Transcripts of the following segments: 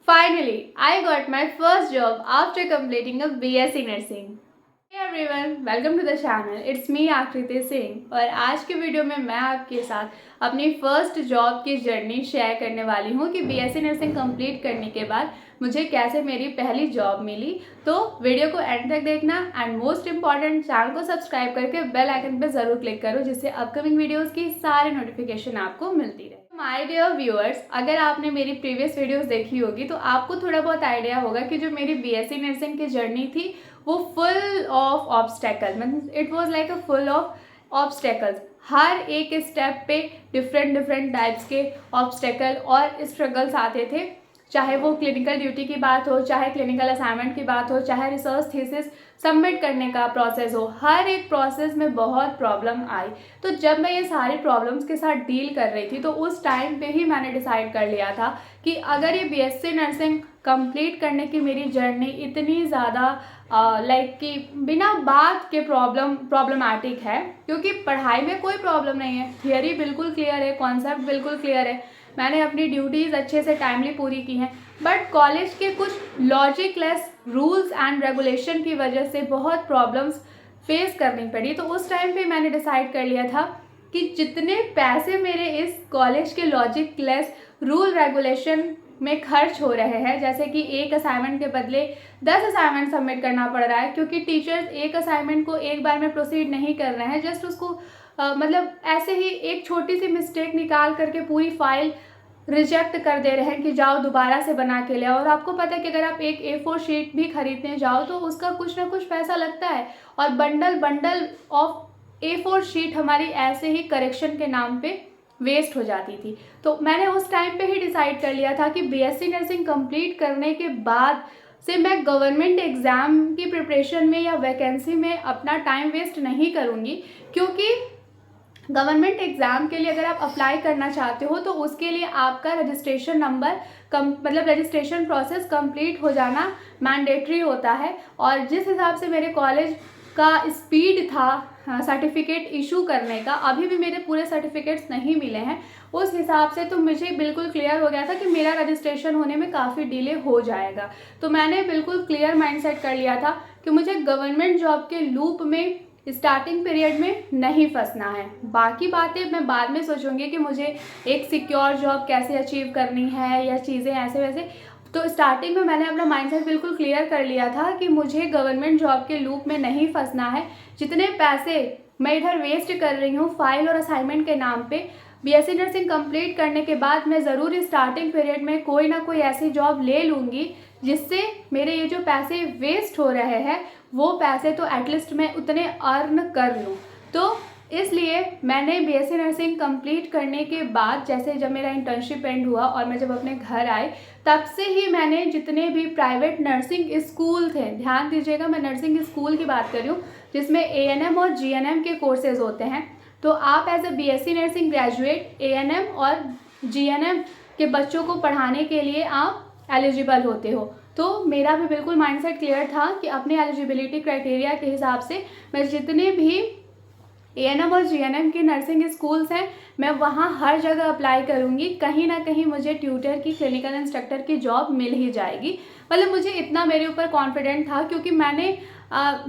Finally, I got my first job after completing a BSc Nursing. Hey everyone, welcome to the channel. It's me आकृति सिंह और आज के video में मैं आपके साथ अपनी फर्स्ट जॉब की जर्नी शेयर करने वाली हूँ कि बीएससी नर्सिंग कंप्लीट करने के बाद मुझे कैसे मेरी पहली जॉब मिली। तो वीडियो को एंड तक देखना एंड मोस्ट इम्पॉर्टेंट चैनल को सब्सक्राइब करके बेल आइकन पे ज़रूर क्लिक करो जिससे अपकमिंग वीडियोज़ की सारी नोटिफिकेशन आपको मिलती रहे। माय डियर व्यूअर्स, अगर आपने मेरी प्रीवियस वीडियोस देखी होगी तो आपको थोड़ा बहुत आइडिया होगा कि जो मेरी बीएससी नर्सिंग की जर्नी थी वो full of obstacle, means it was like a full of obstacles. हर एक स्टेप पे डिफरेंट टाइप्स के ऑब्स्टेकल और स्ट्रगल्स आते थे, चाहे वो क्लिनिकल ड्यूटी की बात हो, चाहे क्लिनिकल असाइनमेंट की बात हो, चाहे रिसर्च थीसिस सबमिट करने का प्रोसेस हो। हर एक प्रोसेस में बहुत प्रॉब्लम आई। तो जब मैं ये सारी प्रॉब्लम्स के साथ डील कर रही थी तो उस टाइम पे ही मैंने डिसाइड कर लिया था कि अगर ये बीएससी नर्सिंग कंप्लीट करने की मेरी जर्नी इतनी ज़्यादा लाइक कि बिना बात के प्रॉब्लमैटिक है, क्योंकि पढ़ाई में कोई प्रॉब्लम नहीं है, थियरी बिल्कुल क्लियर है, कॉन्सेप्ट बिल्कुल क्लियर है, मैंने अपनी ड्यूटीज़ अच्छे से टाइमली पूरी की हैं, बट कॉलेज के कुछ लॉजिकलेस रूल्स एंड रेगुलेशन की वजह से बहुत प्रॉब्लम्स फेस करनी पड़ी। तो उस टाइम पे मैंने डिसाइड कर लिया था कि जितने पैसे मेरे इस कॉलेज के लॉजिकलेस रूल रेगुलेशन में खर्च हो रहे हैं, जैसे कि एक असाइनमेंट के बदले 10 असाइनमेंट सबमिट करना पड़ रहा है, क्योंकि टीचर्स एक असाइनमेंट को एक बार में प्रोसीड नहीं कर रहे हैं, जस्ट उसको मतलब ऐसे ही एक छोटी सी मिस्टेक निकाल करके पूरी फाइल रिजेक्ट कर दे रहे हैं कि जाओ दोबारा से बना के ले। और आपको पता है कि अगर आप एक A4 शीट भी खरीदने जाओ तो उसका कुछ ना कुछ पैसा लगता है, और बंडल ऑफ A4 शीट हमारी ऐसे ही करेक्शन के नाम पे वेस्ट हो जाती थी। तो मैंने उस टाइम पे ही डिसाइड कर लिया था कि बीएससी नर्सिंग कंप्लीट करने के बाद से मैं गवर्नमेंट एग्ज़ाम की प्रिपरेशन में या वैकेंसी में अपना टाइम वेस्ट नहीं करूँगी, क्योंकि गवर्नमेंट एग्ज़ाम के लिए अगर आप अप्लाई करना चाहते हो तो उसके लिए आपका रजिस्ट्रेशन नंबर मतलब रजिस्ट्रेशन प्रोसेस कंप्लीट हो जाना मैंडेटरी होता है। और जिस हिसाब से मेरे कॉलेज का स्पीड था सर्टिफिकेट इशू करने का, अभी भी मेरे पूरे सर्टिफिकेट्स नहीं मिले हैं, उस हिसाब से तो मुझे बिल्कुल क्लियर हो गया था कि मेरा रजिस्ट्रेशन होने में काफ़ी डिले हो जाएगा। तो मैंने बिल्कुल क्लियर माइंडसेट कर लिया था कि मुझे गवर्नमेंट जॉब के लूप में स्टार्टिंग पीरियड में नहीं फंसना है। बाकी बातें मैं बाद में सोचूंगी कि मुझे एक सिक्योर जॉब कैसे अचीव करनी है या चीज़ें ऐसे वैसे। तो स्टार्टिंग में मैंने अपना माइंडसेट बिल्कुल क्लियर कर लिया था कि मुझे गवर्नमेंट जॉब के लूप में नहीं फंसना है। जितने पैसे मैं इधर वेस्ट कर रही हूँ फाइल और असाइनमेंट के नाम पे, बीएससी नर्सिंग कंप्लीट करने के बाद मैं ज़रूर स्टार्टिंग पीरियड में कोई ना कोई ऐसी जॉब ले लूँगी जिससे मेरे ये जो पैसे वेस्ट हो रहे हैं वो पैसे तो एटलीस्ट मैं उतने अर्न कर लूँ। तो इसलिए मैंने बीएससी नर्सिंग कंप्लीट करने के बाद, जैसे जब मेरा इंटर्नशिप एंड हुआ और मैं जब अपने घर आई, तब से ही मैंने जितने भी प्राइवेट नर्सिंग स्कूल थे, ध्यान दीजिएगा मैं नर्सिंग स्कूल की बात कर रही हूँ जिसमें ANM और GNM के कोर्सेज होते हैं। तो आप as a BSc nursing graduate ANM और GNM के बच्चों को पढ़ाने के लिए आप एलिजिबल होते हो। तो मेरा भी बिल्कुल माइंडसेट क्लियर था कि अपने एलिजिबिलिटी क्राइटेरिया के हिसाब से मैं जितने भी ANM और GNM के नर्सिंग स्कूल्स हैं मैं वहाँ हर जगह अप्लाई करूँगी, कहीं ना कहीं मुझे ट्यूटर की, क्लिनिकल इंस्ट्रक्टर की जॉब मिल ही जाएगी। मतलब मुझे इतना मेरे ऊपर कॉन्फिडेंट था, क्योंकि मैंने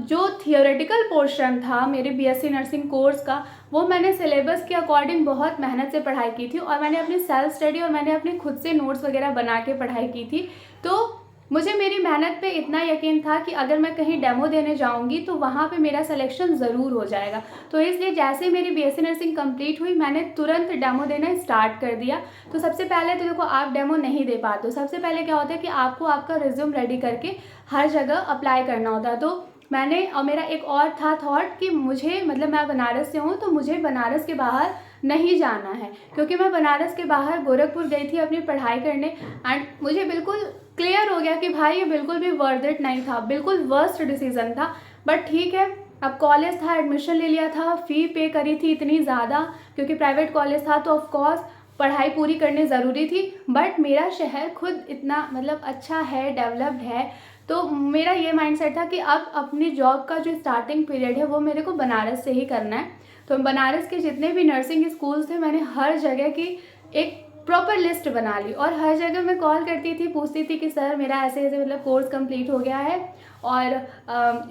जो थियोरेटिकल पोर्शन था मेरे बीएससी नर्सिंग कोर्स का वो मैंने सिलेबस के अकॉर्डिंग बहुत मेहनत से पढ़ाई की थी, और मैंने अपनी सेल्फ स्टडी और मैंने अपने खुद से नोट्स वगैरह बना के पढ़ाई की थी। तो मुझे मेरी मेहनत पे इतना यकीन था कि अगर मैं कहीं डेमो देने जाऊंगी तो वहाँ पे मेरा सिलेक्शन ज़रूर हो जाएगा। तो इसलिए जैसे मेरी बीएससी नर्सिंग कंप्लीट हुई मैंने तुरंत डेमो देना स्टार्ट कर दिया। तो सबसे पहले तो देखो, आप डेमो नहीं दे पाते हो, सबसे पहले क्या होता है कि आपको आपका रिज्यूम रेडी करके हर जगह अप्लाई करना होता है। तो मैंने, और मेरा एक और था थॉट कि मुझे, मतलब मैं बनारस से हूँ तो मुझे बनारस के बाहर नहीं जाना है, क्योंकि मैं बनारस के बाहर गोरखपुर गई थी अपनी पढ़ाई करने, एंड मुझे बिल्कुल क्लियर हो गया कि भाई ये बिल्कुल भी वर्थ इट नहीं था, बिल्कुल वर्स्ट डिसीज़न था। बट ठीक है, अब कॉलेज था, एडमिशन ले लिया था, फ़ी पे करी थी इतनी ज़्यादा, क्योंकि प्राइवेट कॉलेज था तो ऑफकोर्स पढ़ाई पूरी करनी ज़रूरी थी। बट मेरा शहर खुद इतना मतलब अच्छा है, डेवलप्ड है, तो मेरा ये माइंडसेट था कि अब अपनी जॉब का जो स्टार्टिंग पीरियड है वो मेरे को बनारस से ही करना है। तो बनारस के जितने भी नर्सिंग स्कूल्स थे मैंने हर जगह की एक प्रॉपर लिस्ट बना ली और हर जगह मैं कॉल करती थी, पूछती थी कि सर मेरा ऐसे ऐसे मतलब कोर्स कंप्लीट हो गया है और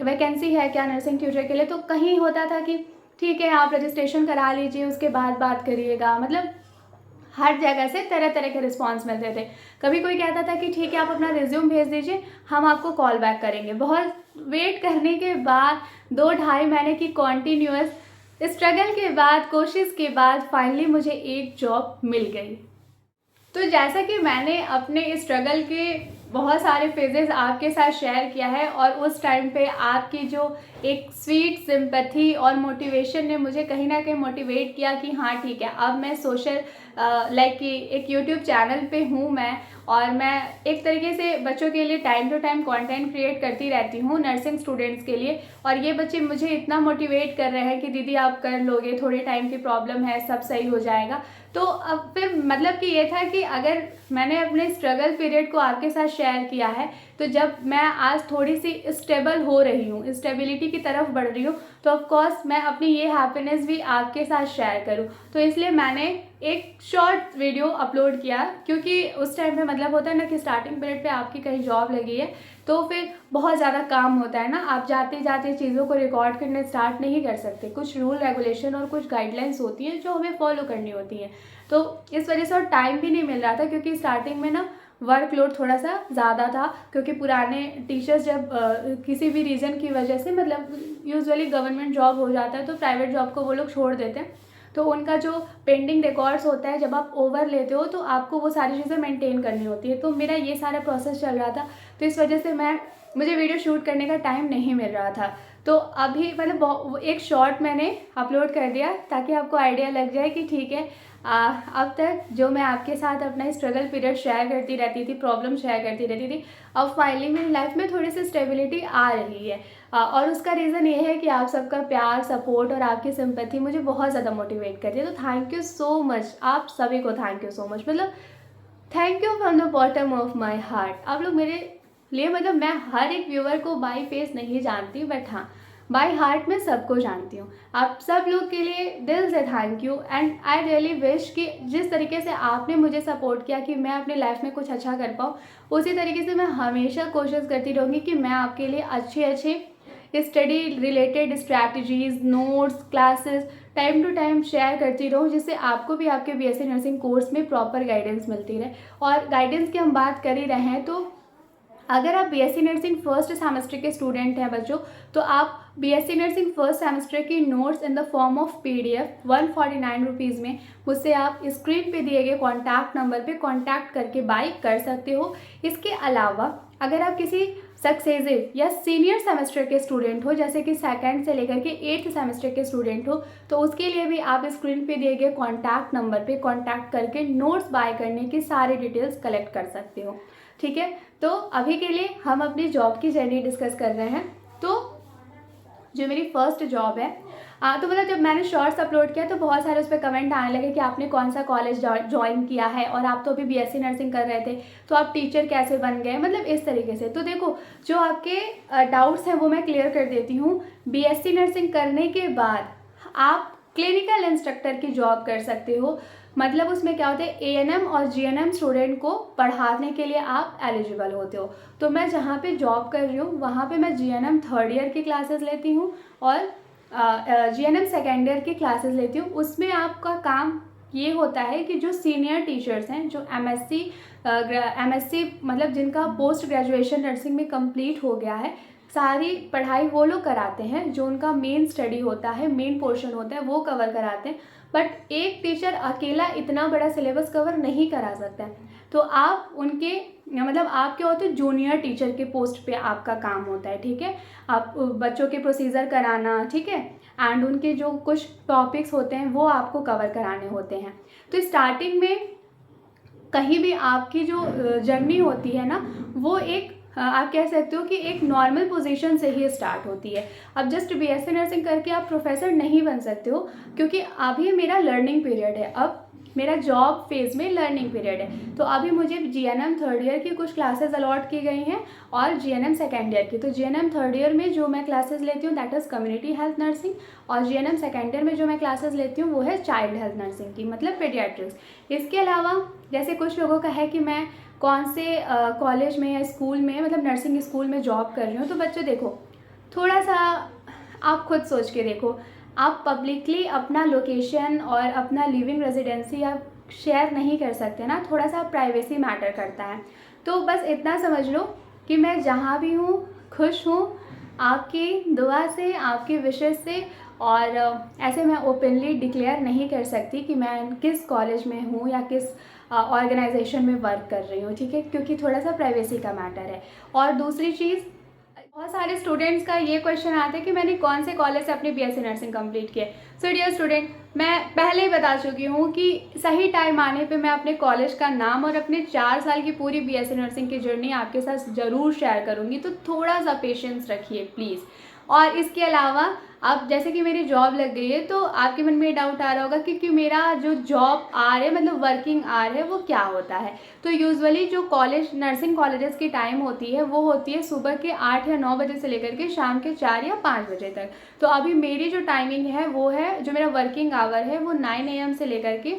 वैकेंसी है क्या नर्सिंग ट्यूटर के लिए। तो कहीं होता था कि ठीक है आप रजिस्ट्रेशन करा लीजिए, उसके बाद बात करिएगा। मतलब हर जगह से तरह तरह के रिस्पांस मिलते थे। कभी कोई कहता था कि ठीक है आप अपना रिज्यूम भेज दीजिए, हम आपको कॉल बैक करेंगे। बहुत वेट करने के बाद 2-2.5 महीने की कॉन्टीन्यूअस स्ट्रगल के बाद, कोशिश के बाद फाइनली मुझे एक जॉब मिल गई। तो जैसा कि मैंने अपने स्ट्रगल के बहुत सारे फेजेस आपके साथ शेयर किया है और उस टाइम पे आपकी जो एक स्वीट सिंपैथी और मोटिवेशन ने मुझे कहीं ना कहीं मोटिवेट किया कि हाँ ठीक है, अब मैं सोशल लाइक कि एक यूट्यूब चैनल पे हूँ मैं, और मैं एक तरीके से बच्चों के लिए time to time content create करती रहती हूँ नर्सिंग स्टूडेंट्स के लिए। और ये बच्चे मुझे इतना मोटिवेट कर रहे हैं कि दीदी आप कर लोगे, थोड़े टाइम की प्रॉब्लम है, सब सही हो जाएगा। तो अब फिर मतलब कि ये था कि अगर मैंने अपने स्ट्रगल पीरियड को आपके साथ शेयर किया है, तो जब मैं आज थोड़ी सी स्टेबल हो रही हूँ, स्टेबिलिटी की तरफ बढ़ रही हूँ, तो ऑफ कोर्स मैं अपनी ये हैप्पीनेस भी आपके साथ शेयर करूँ। तो इसलिए मैंने एक शॉर्ट वीडियो अपलोड किया, क्योंकि उस टाइम पे मतलब होता है ना कि स्टार्टिंग पीरियड पे आपकी कहीं जॉब लगी है तो फिर बहुत ज़्यादा काम होता है ना, आप जाते जाते चीज़ों को रिकॉर्ड करने स्टार्ट नहीं कर सकते। कुछ रूल रेगुलेशन और कुछ गाइडलाइंस होती हैं जो हमें फॉलो करनी होती हैं। तो इस वजह से और टाइम भी नहीं मिल रहा था, क्योंकि स्टार्टिंग में ना वर्कलोड थोड़ा सा ज़्यादा था, क्योंकि पुराने टीचर्स जब किसी भी रीज़न की वजह से, मतलब यूजुअली गवर्नमेंट जॉब हो जाता है तो प्राइवेट जॉब को वो लोग छोड़ देते हैं, तो उनका जो पेंडिंग रिकॉर्ड्स होता है जब आप ओवर लेते हो तो आपको वो सारी चीज़ें मेंटेन करनी होती है। तो मेरा ये सारा प्रोसेस चल रहा था, तो इस वजह से मुझे वीडियो शूट करने का टाइम नहीं मिल रहा था। तो अभी मतलब एक शॉर्ट मैंने अपलोड कर दिया ताकि आपको आइडिया लग जाए कि ठीक है, अब तक जो मैं आपके साथ अपना स्ट्रगल पीरियड शेयर करती रहती थी, प्रॉब्लम शेयर करती रहती थी, अब फाइनली मेरी लाइफ में थोड़ी सी स्टेबिलिटी आ रही है। और उसका रीज़न ये है कि आप सबका प्यार, सपोर्ट और आपकी सिंपैथी मुझे बहुत ज़्यादा मोटिवेट करती है। तो थैंक यू सो मच, आप सभी को थैंक यू सो मच, मतलब thank you from the bottom of my heart. आप लोग मेरे लिए, मतलब मैं हर एक व्यूअर को बाई फेस नहीं जानती, बट हाँ बाय हार्ट में सबको जानती हूँ। आप सब लोग के लिए दिल से thank you, and I really wish कि जिस तरीके से आपने मुझे सपोर्ट किया कि मैं अपनी लाइफ में कुछ अच्छा कर पाऊँ, उसी तरीके से मैं हमेशा कोशिश करती रहूँगी कि मैं आपके लिए अच्छे अच्छे study related strategies, notes, classes time to time share करती रहूँ, जिससे आपको भी आपके बीएससी नर्सिंग कोर्स में प्रॉपर गाइडेंस मिलती रहे। और गाइडेंस की हम बात कर ही रहे हैं, तो अगर आप बीएससी नर्सिंग फर्स्ट सेमेस्टर के स्टूडेंट हैं बच्चों, तो आप बीएससी नर्सिंग फर्स्ट सेमेस्टर की notes in the form of PDF 149 rupees में मुझसे आप स्क्रीन पे दिए गए कॉन्टैक्ट नंबर पे कॉन्टैक्ट करके बाय कर सकते हो। इसके अलावा अगर आप किसी सक्सेसिव या सीनियर सेमेस्टर के स्टूडेंट हो, जैसे कि सेकंड से लेकर के 8th सेमेस्टर के स्टूडेंट हो, तो उसके लिए भी आप स्क्रीन पे दिए गए कॉन्टैक्ट नंबर पे कॉन्टैक्ट करके नोट्स बाय करने की सारी डिटेल्स कलेक्ट कर सकते हो। ठीक है, तो अभी के लिए हम अपनी जॉब की जर्नी डिस्कस कर रहे हैं। तो जो मेरी फर्स्ट जॉब है, तो मतलब जब मैंने शॉर्ट्स अपलोड किया तो बहुत सारे उस पर कमेंट आने लगे कि आपने कौन सा कॉलेज ज्वाइन किया है, और आप तो अभी बीएससी नर्सिंग कर रहे थे, तो आप टीचर कैसे बन गए, मतलब इस तरीके से। तो देखो, जो आपके डाउट्स हैं वो मैं क्लियर कर देती हूँ। बीएससी नर्सिंग करने के बाद आप क्लिनिकल इंस्ट्रक्टर की जॉब कर सकते हो। मतलब उसमें क्या होता है, एएनएम और जीएनएम स्टूडेंट को पढ़ाने के लिए आप एलिजिबल होते हो। तो मैं जहाँ पे जॉब कर रही हूँ वहाँ पे मैं जीएनएम 3rd ईयर की क्लासेस लेती हूँ और जीएनएम 2nd ईयर की क्लासेस लेती हूँ। उसमें आपका काम ये होता है कि जो सीनियर टीचर्स हैं, जो एमएससी मतलब जिनका पोस्ट ग्रेजुएशन नर्सिंग में कंप्लीट हो गया है, सारी पढ़ाई वो लोग कराते हैं। जो उनका मेन स्टडी होता है, मेन पोर्शन होता है, वो कवर कराते हैं। बट एक टीचर अकेला इतना बड़ा सिलेबस कवर नहीं करा सकता है, तो आप उनके मतलब आप क्या होते हैं, जूनियर टीचर के पोस्ट पे आपका काम होता है। ठीक है, आप बच्चों के प्रोसीजर कराना, ठीक है, एंड उनके जो कुछ टॉपिक्स होते हैं वो आपको कवर कराने होते हैं। तो स्टार्टिंग में कहीं भी आपकी जो जर्नी होती है ना, वो एक आप कह सकते हो कि एक नॉर्मल पोजीशन से ही स्टार्ट होती है। अब जस्ट बीएससी नर्सिंग करके आप प्रोफेसर नहीं बन सकते हो, क्योंकि अभी मेरा लर्निंग पीरियड है। अब मेरा जॉब फेज़ में लर्निंग पीरियड है। तो अभी मुझे जीएनएम थर्ड ईयर की कुछ क्लासेस अलॉट की गई हैं और जीएनएम सेकेंड ईयर की। तो जीएनएम थर्ड ईयर में जो मैं क्लासेस लेती हूँ that is community health nursing, और जीएनएम सेकेंड ईयर में जो मैं क्लासेस लेती हूँ वो है चाइल्ड हेल्थ नर्सिंग की, मतलब पेडियाट्रिक्स। इसके अलावा जैसे कुछ लोगों का है कि मैं कौन से कॉलेज में या स्कूल में, मतलब नर्सिंग स्कूल में जॉब कर रही हूँ। तो बच्चों देखो, थोड़ा सा आप खुद सोच के देखो, आप पब्लिकली अपना लोकेशन और अपना लिविंग रेजिडेंसी आप शेयर नहीं कर सकते ना, थोड़ा सा प्राइवेसी मैटर करता है। तो बस इतना समझ लो कि मैं जहाँ भी हूँ खुश हूँ, आपकी दुआ से, आपकी विशेस से। और ऐसे मैं ओपनली डिक्लेयर नहीं कर सकती कि मैं किस कॉलेज में हूँ या किस ऑर्गेनाइजेशन में वर्क कर रही हूँ, ठीक है, क्योंकि थोड़ा सा प्राइवेसी का मैटर है। और दूसरी चीज़, बहुत सारे स्टूडेंट्स का ये क्वेश्चन आता है कि मैंने कौन से कॉलेज से अपनी बीएससी नर्सिंग कंप्लीट की है। सो डियर स्टूडेंट, मैं पहले ही बता चुकी हूँ कि सही टाइम आने पे मैं अपने कॉलेज का नाम और अपने 4 साल की पूरी बीएससी नर्सिंग की जर्नी आपके साथ ज़रूर शेयर करूँगी। तो थोड़ा सा पेशेंस रखिए प्लीज़। और इसके अलावा अब जैसे कि मेरी जॉब लग गई है, तो आपके मन में डाउट आ रहा होगा कि मेरा जो जॉब आर है, मतलब वर्किंग आर है, वो क्या होता है। तो यूजुअली जो कॉलेज, नर्सिंग कॉलेजेस की टाइम होती है वो होती है सुबह के 8 या 9 बजे से लेकर के शाम के 4 या 5 बजे तक। तो अभी मेरी जो टाइमिंग है वो है, जो मेरा वर्किंग आवर है वो 9 AM से लेकर के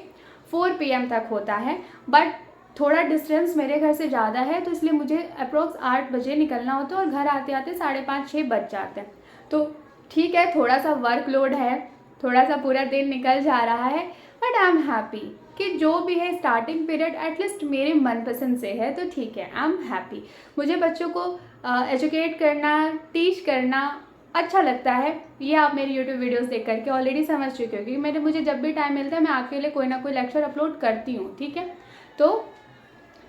4 PM तक होता है। बट थोड़ा डिस्टेंस मेरे घर से ज़्यादा है, तो इसलिए मुझे अप्रोक्स 8 बजे निकलना होता है और घर आते आते 5:30-6 बज जाते हैं। तो ठीक है, थोड़ा सा वर्कलोड है, थोड़ा सा पूरा दिन निकल जा रहा है, बट आई एम हैप्पी कि जो भी है स्टार्टिंग पीरियड एटलीस्ट मेरे मनपसंद से है, तो ठीक है, आई एम हैप्पी। मुझे बच्चों को एजुकेट करना, टीच करना अच्छा लगता है। ये आप मेरी यूट्यूब वीडियोस देख करके ऑलरेडी समझ चुके हो कि मुझे जब भी टाइम मिलता है मैं आपके लिए कोई ना कोई लेक्चर अपलोड करती हूँ, ठीक है। तो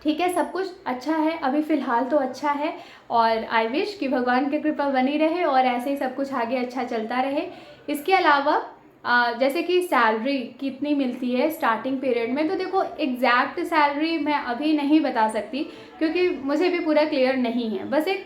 ठीक है, सब कुछ अच्छा है, अभी फ़िलहाल तो अच्छा है। और आई विश कि भगवान की कृपा बनी रहे और ऐसे ही सब कुछ आगे अच्छा चलता रहे। इसके अलावा जैसे कि सैलरी कितनी मिलती है स्टार्टिंग पीरियड में, तो देखो एग्जैक्ट सैलरी मैं अभी नहीं बता सकती क्योंकि मुझे भी पूरा क्लियर नहीं है, बस एक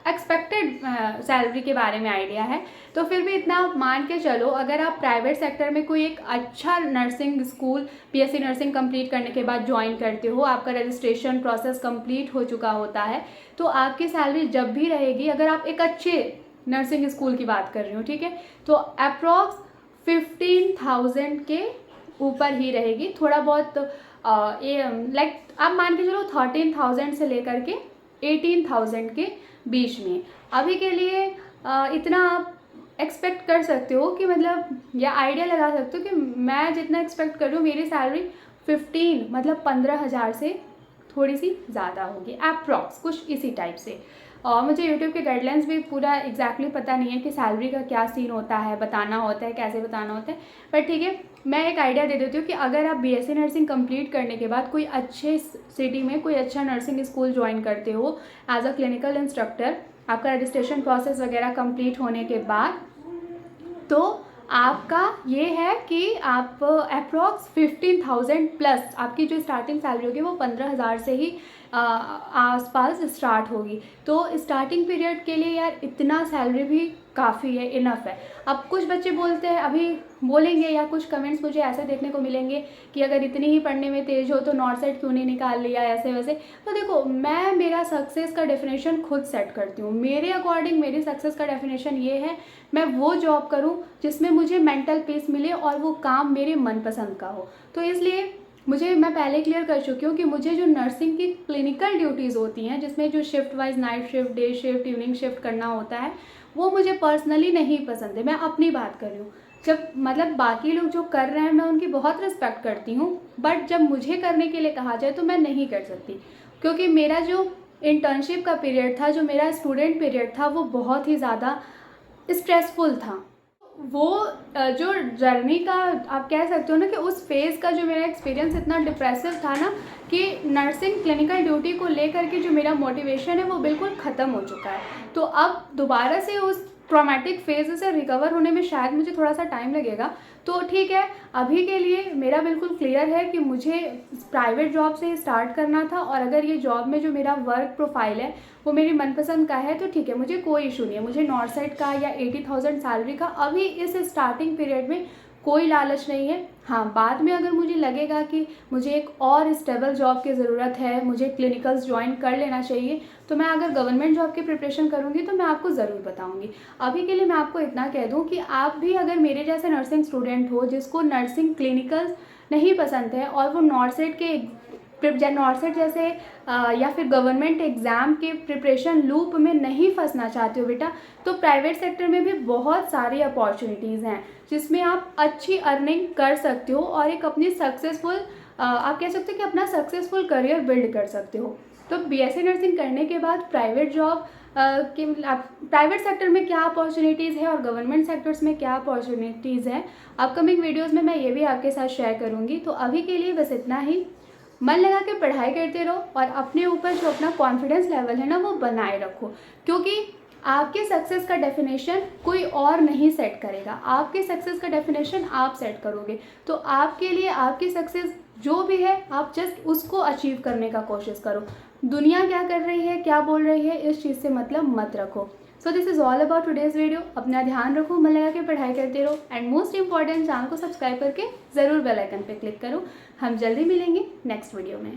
एक्सपेक्टेड सैलरी के बारे में आइडिया है। तो फिर भी इतना आप मान के चलो, अगर आप प्राइवेट सेक्टर में कोई एक अच्छा nursing school BSc nursing complete करने के बाद ज्वाइन करते हो, आपका रजिस्ट्रेशन प्रोसेस कंप्लीट हो चुका होता है, तो आपकी सैलरी जब भी रहेगी, अगर आप एक अच्छे नर्सिंग स्कूल की बात कर रही हो, ठीक है, तो अप्रॉक्स 15,000 के ऊपर ही रहेगी। थोड़ा बहुत ये लाइक आप मान के चलो 13,000 से लेकर के 18,000 के बीच में अभी के लिए इतना आप एक्सपेक्ट कर सकते हो कि मतलब या आइडिया लगा सकते हो कि मैं जितना एक्सपेक्ट कर रही हूँ मेरी सैलरी 15 मतलब 15,000 से थोड़ी सी ज़्यादा होगी अप्रॉक्स, कुछ इसी टाइप से। और मुझे यूट्यूब के गाइडलाइंस भी पूरा एग्जैक्टली पता नहीं है कि सैलरी का क्या सीन होता है, बताना होता है, कैसे बताना होता है, पर ठीक है, मैं एक आइडिया दे देती हूँ कि अगर आप बीएससी नर्सिंग कंप्लीट करने के बाद कोई अच्छे सिटी में कोई अच्छा नर्सिंग स्कूल ज्वाइन करते हो एज अ क्लिनिकल इंस्ट्रक्टर, आपका रजिस्ट्रेशन प्रोसेस वगैरह कंप्लीट होने के बाद, तो आपका ये है कि आप अप्रॉक्स 15,000 प्लस आपकी जो स्टार्टिंग सैलरी होगी वो 15,000 से ही आसपास स्टार्ट होगी। तो स्टार्टिंग पीरियड के लिए यार इतना सैलरी भी काफ़ी है, इनफ है। अब कुछ बच्चे बोलते हैं, अभी बोलेंगे या कुछ कमेंट्स मुझे ऐसे देखने को मिलेंगे कि अगर इतनी ही पढ़ने में तेज़ हो तो नॉर्थ साइड क्यों नहीं निकाल लिया, ऐसे वैसे। तो देखो, मैं मेरा सक्सेस का डेफिनेशन खुद सेट करती हूँ। मेरे अकॉर्डिंग मेरी सक्सेस का डेफिनेशन ये है, मैं वो जॉब करूँ जिसमें मुझे मेंटल पीस मिले और वो काम मेरे मनपसंद का हो। तो इसलिए मैं पहले क्लियर कर चुकी हूँ कि मुझे जो नर्सिंग की क्लिनिकल ड्यूटीज़ होती हैं, जिसमें जो shift wise night shift, day shift, evening shift करना होता है, वो मुझे पर्सनली नहीं पसंद है। मैं अपनी बात कर रही हूँ। जब मतलब बाकी लोग जो कर रहे हैं मैं उनकी बहुत रिस्पेक्ट करती हूँ, बट जब मुझे करने के लिए कहा जाए तो मैं नहीं कर सकती, क्योंकि मेरा जो इंटर्नशिप का पीरियड था, जो मेरा स्टूडेंट पीरियड था, वो बहुत ही ज़्यादा स्ट्रेसफुल था। वो जो जर्नी का आप कह सकते हो ना कि उस फेज़ का जो मेरा एक्सपीरियंस इतना डिप्रेसिव था ना कि नर्सिंग क्लिनिकल ड्यूटी को लेकर के जो मेरा मोटिवेशन है वो बिल्कुल ख़त्म हो चुका है। तो अब दोबारा से उस ट्रॉमेटिक फेज़ से रिकवर होने में शायद मुझे थोड़ा सा टाइम लगेगा। तो ठीक है, अभी के लिए मेरा बिल्कुल क्लियर है कि मुझे प्राइवेट जॉब से स्टार्ट करना था, और अगर ये जॉब में जो मेरा वर्क प्रोफाइल है वो मेरी मनपसंद का है तो ठीक है, मुझे कोई इशू नहीं है। मुझे नॉर्थ साइड का या 80,000 सैलरी का अभी इस स्टार्टिंग पीरियड में कोई लालच नहीं है। हाँ, बाद में अगर मुझे लगेगा कि मुझे एक और स्टेबल जॉब की ज़रूरत है, मुझे क्लिनिकल्स ज्वाइन कर लेना चाहिए, तो मैं अगर गवर्नमेंट जॉब की प्रिपरेशन करूँगी तो मैं आपको ज़रूर बताऊँगी। अभी के लिए मैं आपको इतना कह दूँ कि आप भी अगर मेरे जैसे नर्सिंग स्टूडेंट हो जिसको नर्सिंग क्लिनिकल्स नहीं पसंद है और वो नॉर्सेट जैसे या फिर गवर्नमेंट एग्ज़ाम के प्रिपरेशन लूप में नहीं फंसना चाहते हो बेटा, तो प्राइवेट सेक्टर में भी बहुत सारी अपॉर्चुनिटीज़ हैं जिसमें आप अच्छी अर्निंग कर सकते हो और एक अपनी सक्सेसफुल आप कह सकते हो कि अपना सक्सेसफुल करियर बिल्ड कर सकते हो। तो बीएससी नर्सिंग करने के बाद प्राइवेट जॉब प्राइवेट सेक्टर में क्या अपॉर्चुनिटीज़ है और गवर्नमेंट सेक्टर्स में क्या अपॉर्चुनिटीज़ है, अपकमिंग वीडियोज़ में मैं ये भी आपके साथ शेयर करूँगी। तो अभी के लिए बस इतना ही। मन लगा के पढ़ाई करते रहो और अपने ऊपर जो अपना कॉन्फिडेंस लेवल है ना वो बनाए रखो, क्योंकि आपके सक्सेस का डेफिनेशन कोई और नहीं सेट करेगा, आपके सक्सेस का डेफिनेशन आप सेट करोगे। तो आपके लिए आपकी सक्सेस जो भी है आप जस्ट उसको अचीव करने का कोशिश करो। दुनिया क्या कर रही है, क्या बोल रही है, इस चीज़ से मतलब मत रखो। So this is all about today's video. अपना ध्यान रखो, मन लगा के पढ़ाई करते रहो एंड मोस्ट इंपॉर्टेंट चैनल को सब्सक्राइब करके ज़रूर बेल आइकन पे क्लिक करो। हम जल्दी मिलेंगे नेक्स्ट वीडियो में।